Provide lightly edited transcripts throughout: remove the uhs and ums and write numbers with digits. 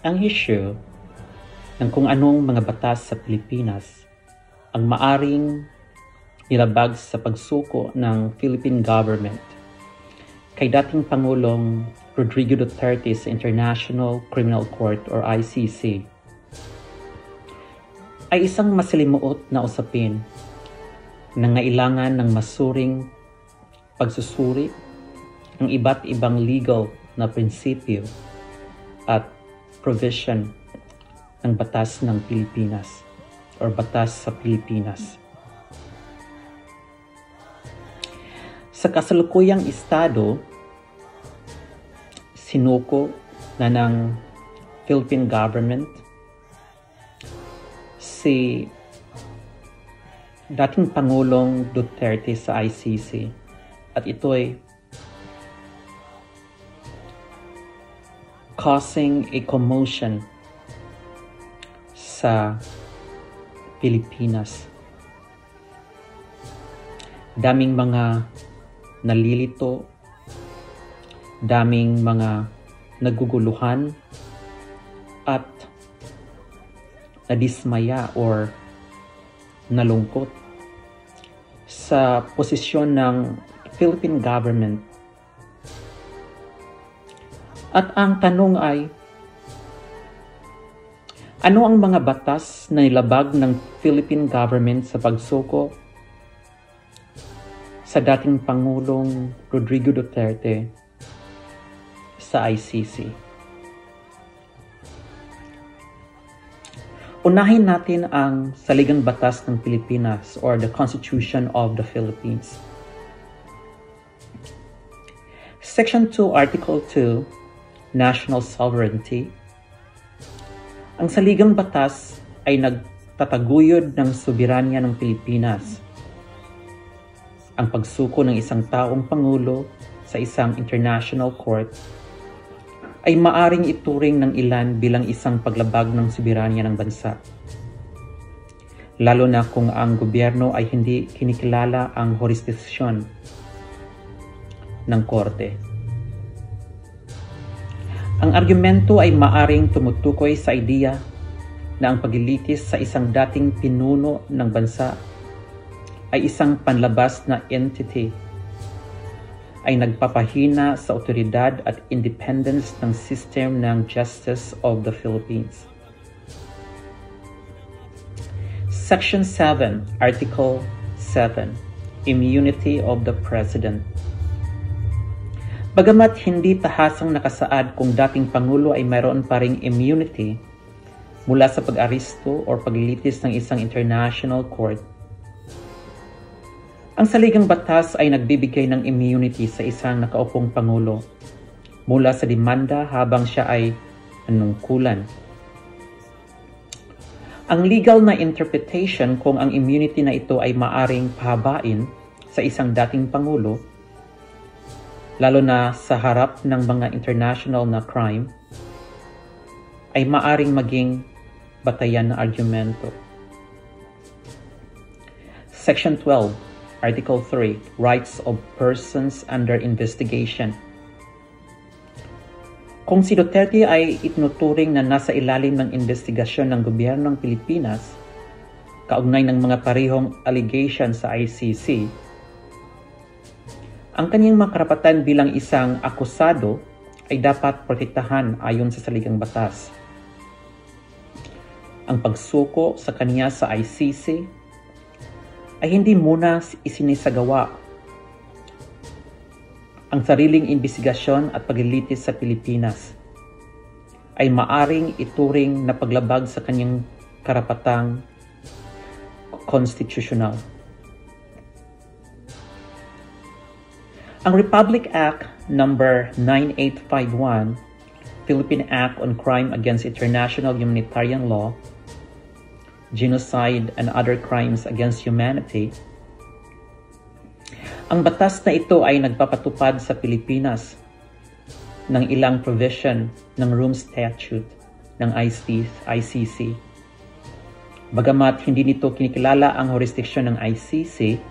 ang issue ng kung anong mga batas sa Pilipinas ang maaring nilabag sa pagsuko ng Philippine government kay dating Pangulong Rodrigo Duterte sa International Criminal Court or ICC ay isang masalimuot na usapin na ngailangan ng masuring pagsusuri ng iba't ibang legal na prinsipyo at provision ng batas ng Pilipinas or batas sa Pilipinas. Sa kasalukuyang estado, sinuko na ng Philippine government si dating Pangulong Duterte sa ICC at ito'y causing a commotion sa Pilipinas. Daming mga nalilito, daming mga naguguluhan at nadismaya or nalungkot sa posisyon ng Philippine government. At ang tanong ay, ano ang mga batas na nilabag ng Philippine government sa pagsuko sa dating Pangulong Rodrigo Duterte sa ICC? Unahin natin ang Saligang Batas ng Pilipinas or the Constitution of the Philippines. Section 2, Article 2, National Sovereignty. Ang Saligang Batas ay nagtataguyod ng soberanya ng Pilipinas. Ang pagsuko ng isang taong Pangulo sa isang international court ay maaring ituring ng ilan bilang isang paglabag ng soberanya ng bansa. Lalo na kung ang gobyerno ay hindi kinikilala ang jurisdiksyon ng korte. Ang argumento ay maaring tumutukoy sa ideya na ang paglilitis sa isang dating pinuno ng bansa ay isang panlabas na entity ay nagpapahina sa otoridad at independence ng system ng justice of the Philippines. Section 7, Article 7, Immunity of the President. Bagamat hindi tahasang nakasaad kung dating Pangulo ay mayroon pa ring immunity mula sa pag-aristo o paglilitis ng isang international court, ang Saligang Batas ay nagbibigay ng immunity sa isang nakaupong Pangulo mula sa demanda habang siya ay nanungkulan. Ang legal na interpretation kung ang immunity na ito ay maaring pahabain sa isang dating Pangulo, lalo na sa harap ng mga international na crime, ay maaring maging batayan na argumento. Section 12, Article 3, Rights of Persons Under Investigation. Kung si Duterte ay itinuturing na nasa ilalim ng investigasyon ng gobyerno ng Pilipinas, kaugnay ng mga parehong allegation sa ICC, ang kanyang mga karapatan bilang isang akusado ay dapat protektahan ayon sa Saligang Batas. Ang pagsuko sa kanya sa ICC ay hindi muna isinisagawa. Ang sariling imbestigasyon at paglilitis sa Pilipinas ay maaring ituring na paglabag sa kanyang karapatang constitutional. Ang Republic Act No. 9851, Philippine Act on Crime Against International Humanitarian Law, Genocide and Other Crimes Against Humanity, ang batas na ito ay nagpapatupad sa Pilipinas ng ilang provision ng Rome Statute ng ICC. Bagamat hindi nito kinikilala ang jurisdiksyon ng ICC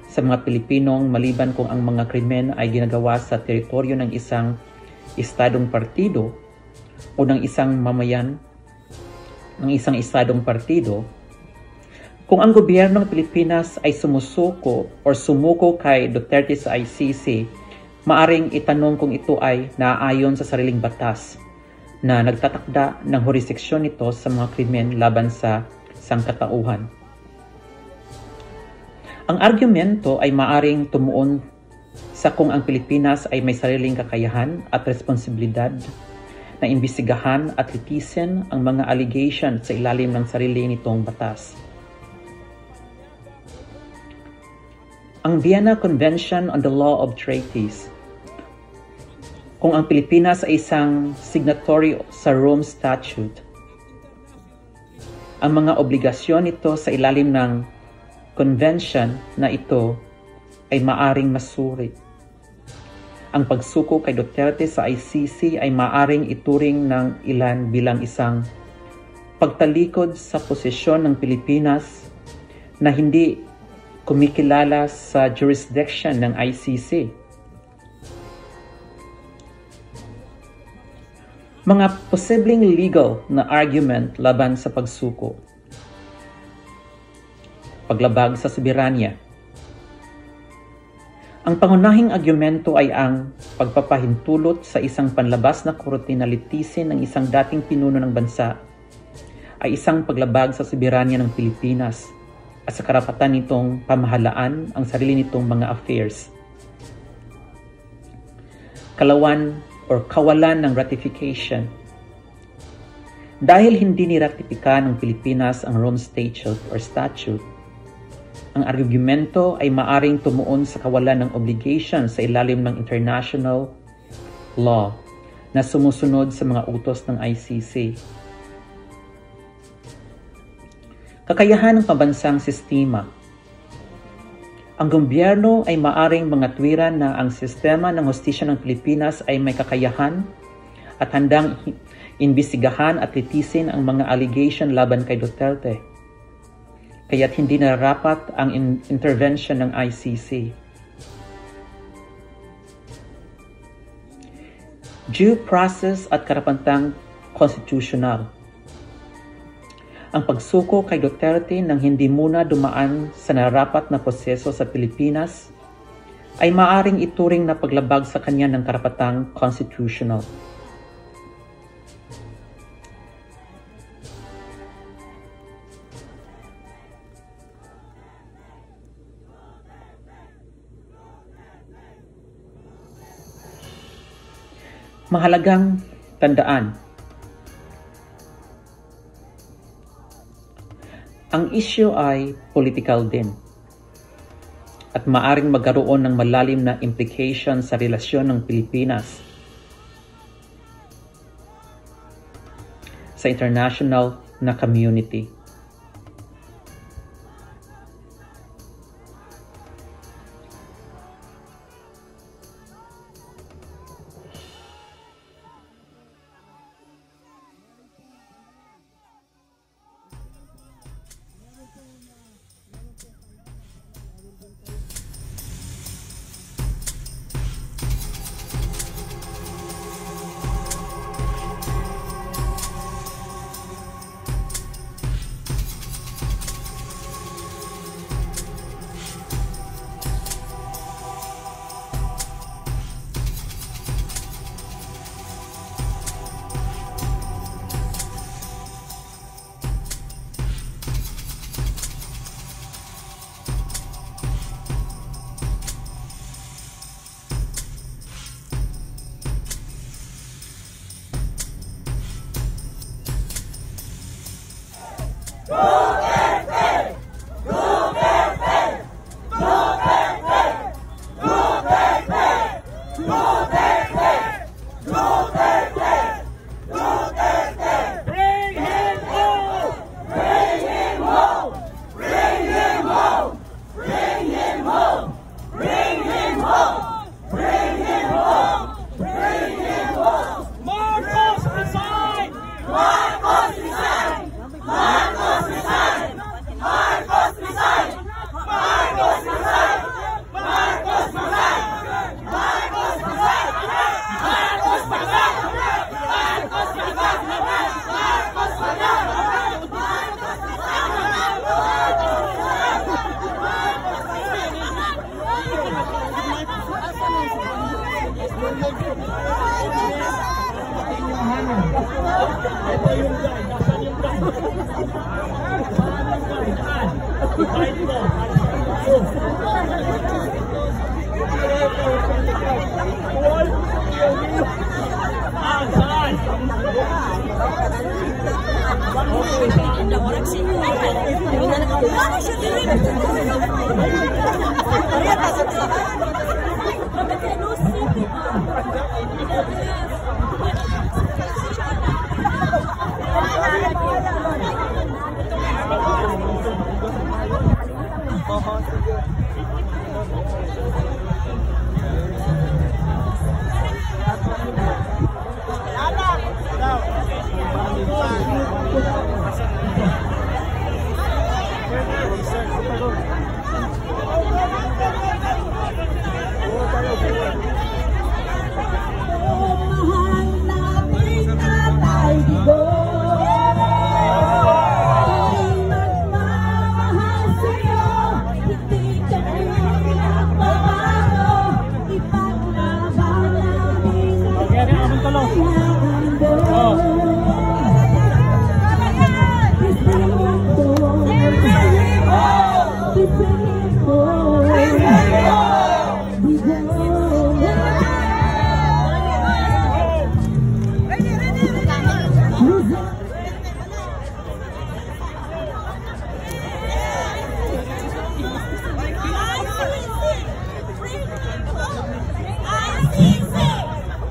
sa mga Pilipinong maliban kung ang mga krimen ay ginagawa sa teritoryo ng isang estadong partido o ng isang mamayan ng isang estadong partido, kung ang gobyerno ng Pilipinas ay sumuko kay Duterte sa ICC, maaring itanong kung ito ay naaayon sa sariling batas na nagtatakda ng jurisdiksyon nito sa mga krimen laban sa sangkatauhan. Ang argumento ay maaring tumuon sa kung ang Pilipinas ay may sariling kakayahan at responsibilidad na imbestigahan at litisin ang mga allegation sa ilalim ng sarili nitong batas. Ang Vienna Convention on the Law of Treaties. Kung ang Pilipinas ay isang signatory sa Rome Statute, ang mga obligasyon nito sa ilalim ng convention na ito ay maaring masuri. Ang pagsuko kay Duterte sa ICC ay maaring ituring ng ilan bilang isang pagtalikod sa posisyon ng Pilipinas na hindi kumikilala sa jurisdiction ng ICC. Mga posibleng legal na argument laban sa pagsuko. Paglabag sa soberanya. Ang pangunahing argumento ay ang pagpapahintulot sa isang panlabas na korte na litisin ng isang dating pinuno ng bansa ay isang paglabag sa soberanya ng Pilipinas at sa karapatan nitong pamahalaan ang sarili nitong mga affairs. Kawalan ng ratification. Dahil hindi niratifika ng Pilipinas ang Rome Statute or Statute, ang argumento ay maaring tumuon sa kawalan ng obligation sa ilalim ng international law na sumusunod sa mga utos ng ICC. Kakayahan ng pambansang sistema. Ang gobyerno ay maaring mangatwiran na ang sistema ng hustisya ng Pilipinas ay may kakayahan at handang imbestigahan at litisin ang mga allegation laban kay Duterte. Kaya't hindi nararapat ang intervention ng ICC. Due process at karapatang constitutional. Ang pagsuko kay Duterte nang hindi muna dumaan sa nararapat na proseso sa Pilipinas ay maaring ituring na paglabag sa kanya ng karapatang constitutional. Mahalagang tandaan, ang issue ay political din at maaring magkaroon ng malalim na implication sa relasyon ng Pilipinas sa international na community. Marcos! Ito yung guide. Nasaan yung guide? Saan yung guide? Saan? Guide mo. Saan?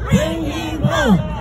Bring him home!